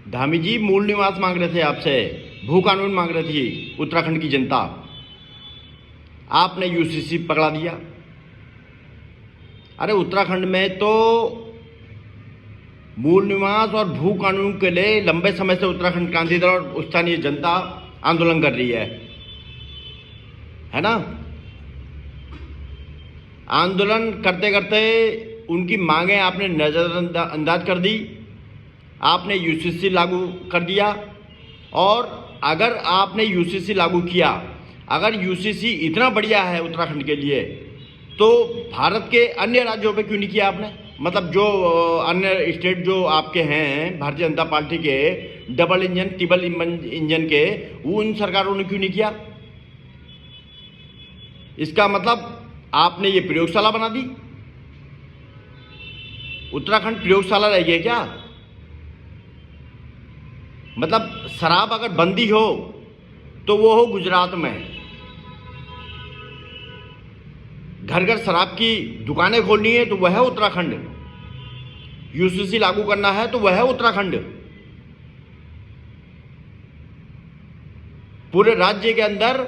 धामी जी, मूल निवास मांग रहे थे आपसे, भू कानून मांग रही थी उत्तराखंड की जनता। आपने यूसीसी पकड़ा दिया। अरे उत्तराखंड में तो मूल निवास और भू कानून के लिए लंबे समय से उत्तराखंड क्रांति दल और स्थानीय जनता आंदोलन कर रही है ना। आंदोलन करते करते उनकी मांगें आपने नजरअंदाज कर दी, आपने यूसीसी लागू कर दिया। और अगर आपने यूसीसी लागू किया, अगर यूसीसी इतना बढ़िया है उत्तराखंड के लिए, तो भारत के अन्य राज्यों पे क्यों नहीं किया आपने? मतलब जो अन्य स्टेट जो आपके हैं भारतीय जनता पार्टी के, डबल इंजन ट्रिपल इंजन के, वो उन सरकारों ने क्यों नहीं किया? इसका मतलब आपने ये प्रयोगशाला बना दी। उत्तराखंड प्रयोगशाला रह गया क्या? मतलब शराब अगर बंदी हो तो वो हो गुजरात में, घर घर शराब की दुकानें खोलनी है तो वह है उत्तराखंड, यूसीसी लागू करना है तो वह है उत्तराखंड। पूरे राज्य के अंदर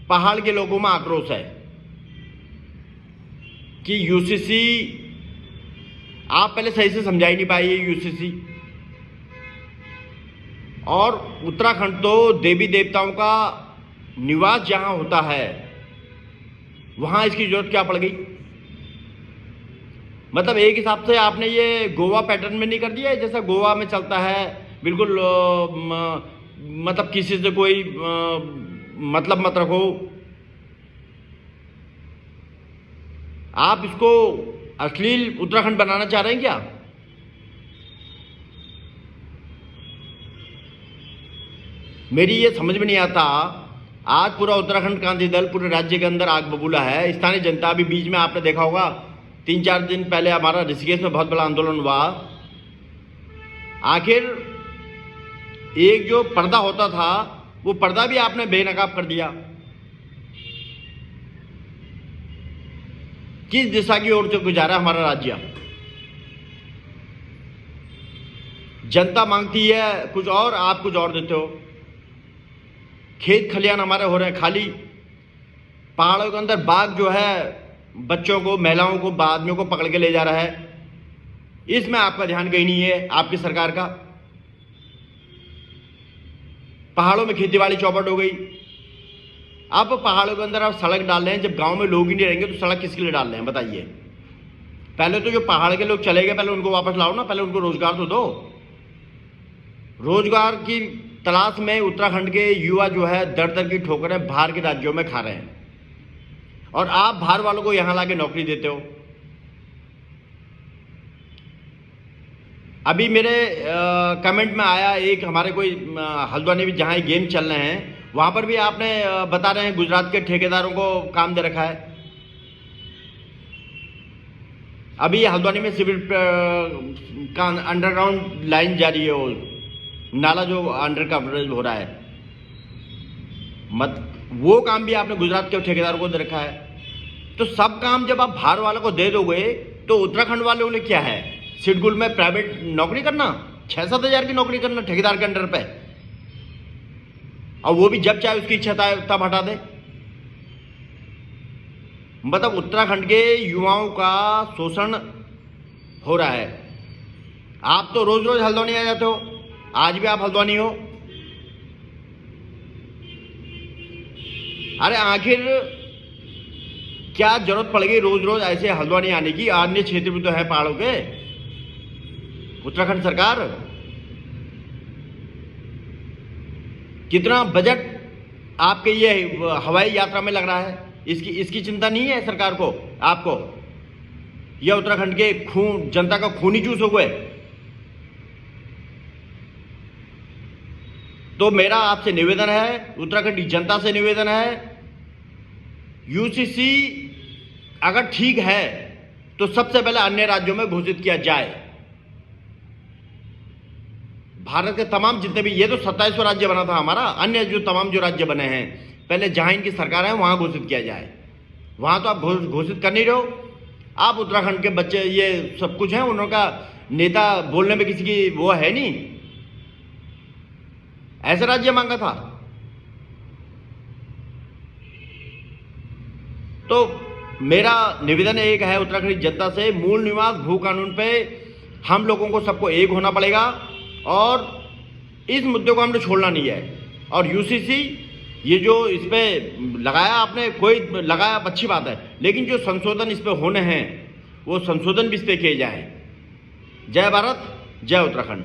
पहाड़ के लोगों में आक्रोश है कि यूसीसी आप पहले सही से समझा ही नहीं पाए। यूसीसी और उत्तराखंड तो देवी देवताओं का निवास जहां होता है, वहां इसकी जरूरत क्या पड़ गई? मतलब एक हिसाब से आपने ये गोवा पैटर्न में नहीं कर दिया है, जैसा गोवा में चलता है बिल्कुल। मतलब किसी से कोई मतलब मत रखो। आप इसको अश्लील उत्तराखंड बनाना चाह रहे हैं क्या? मेरी ये समझ में नहीं आता। आज पूरा उत्तराखंड क्रांति दल पूरे राज्य के अंदर आग बबूला है। स्थानीय जनता अभी बीच में आपने देखा होगा 3-4 दिन पहले हमारा ऋषिकेश में बहुत बड़ा आंदोलन हुआ। आखिर एक जो पर्दा होता था वो पर्दा भी आपने बेनकाब कर दिया। किस दिशा की ओर से गुजारा हमारा राज्य? जनता मांगती है कुछ और, आप कुछ और देते हो। खेत खलियान हमारे हो रहे हैं खाली। पहाड़ों के अंदर बाघ जो है बच्चों को, महिलाओं को, आदमियों को पकड़ के ले जा रहा है। इसमें आपका ध्यान कहीं नहीं है, आपकी सरकार का। पहाड़ों में खेतीबाड़ी चौपट हो गई। अब पहाड़ों के अंदर आप सड़क डाल रहे हैं, जब गांव में लोग ही नहीं रहेंगे तो सड़क किसके लिए डाल रहे हैं बताइए? पहले तो जो पहाड़ के लोग चले गए, पहले उनको वापस लाओ ना, पहले उनको रोजगार तो दो। रोजगार की तलाश में उत्तराखंड के युवा जो है दर दर की ठोकरें बाहर के राज्यों में खा रहे हैं, और आप बाहर वालों को यहां लाके नौकरी देते हो। अभी मेरे कमेंट में आया एक, हमारे कोई हल्द्वानी में जहां गेम चल रहे हैं वहां पर भी आपने बता रहे हैं गुजरात के ठेकेदारों को काम दे रखा है। अभी हल्द्वानी में सिविल का अंडरग्राउंड लाइन जारी है, नाला जो अंडर कवरेज हो रहा है, वो काम भी आपने गुजरात के ठेकेदारों को दे रखा है। तो सब काम जब आप बाहर वालों को दे दोगे तो उत्तराखंड वालों ने क्या है, शेड्यूल में प्राइवेट नौकरी करना, 6-7 हज़ार की नौकरी करना ठेकेदार के अंडर पे, और वो भी जब चाहे उसकी इच्छा तब हटा दे। मतलब उत्तराखंड के युवाओं का शोषण हो रहा है। आप तो रोज रोज हल्द्वानी आ जाते हो, आज भी आप हल्द्वानी हो। अरे आखिर क्या जरूरत पड़ गई रोज रोज ऐसे हल्द्वानी आने की? अन्य क्षेत्र भी तो है पहाड़ों के। उत्तराखंड सरकार कितना बजट आपके ये हवाई यात्रा में लग रहा है, इसकी चिंता नहीं है सरकार को, आपको? या उत्तराखंड के खून, जनता का खून ही चूस हो गए? तो मेरा आपसे निवेदन है, उत्तराखंड की जनता से निवेदन है, यूसीसी अगर ठीक है तो सबसे पहले अन्य राज्यों में घोषित किया जाए। भारत के तमाम जितने भी, ये तो 27वां राज्य बना था हमारा, अन्य जो तमाम जो राज्य बने हैं पहले जहां इनकी सरकार है वहां घोषित किया जाए। वहां तो आप घोषित कर नहीं रहे हो। आप उत्तराखंड के बच्चे ये सब कुछ हैं, उनका नेता बोलने में किसी की वो है नहीं, ऐसा राज्य मांगा था। तो मेरा निवेदन एक है उत्तराखंड की जनता से, मूल निवास भू कानून पे हम लोगों को सबको एक होना पड़ेगा और इस मुद्दे को हमने छोड़ना नहीं है। और यूसीसी ये जो इस पे लगाया आपने, कोई लगाया अच्छी बात है, लेकिन जो संशोधन इस पे होने हैं वो संशोधन भी इस पे किए जाए। जय भारत, जय उत्तराखंड।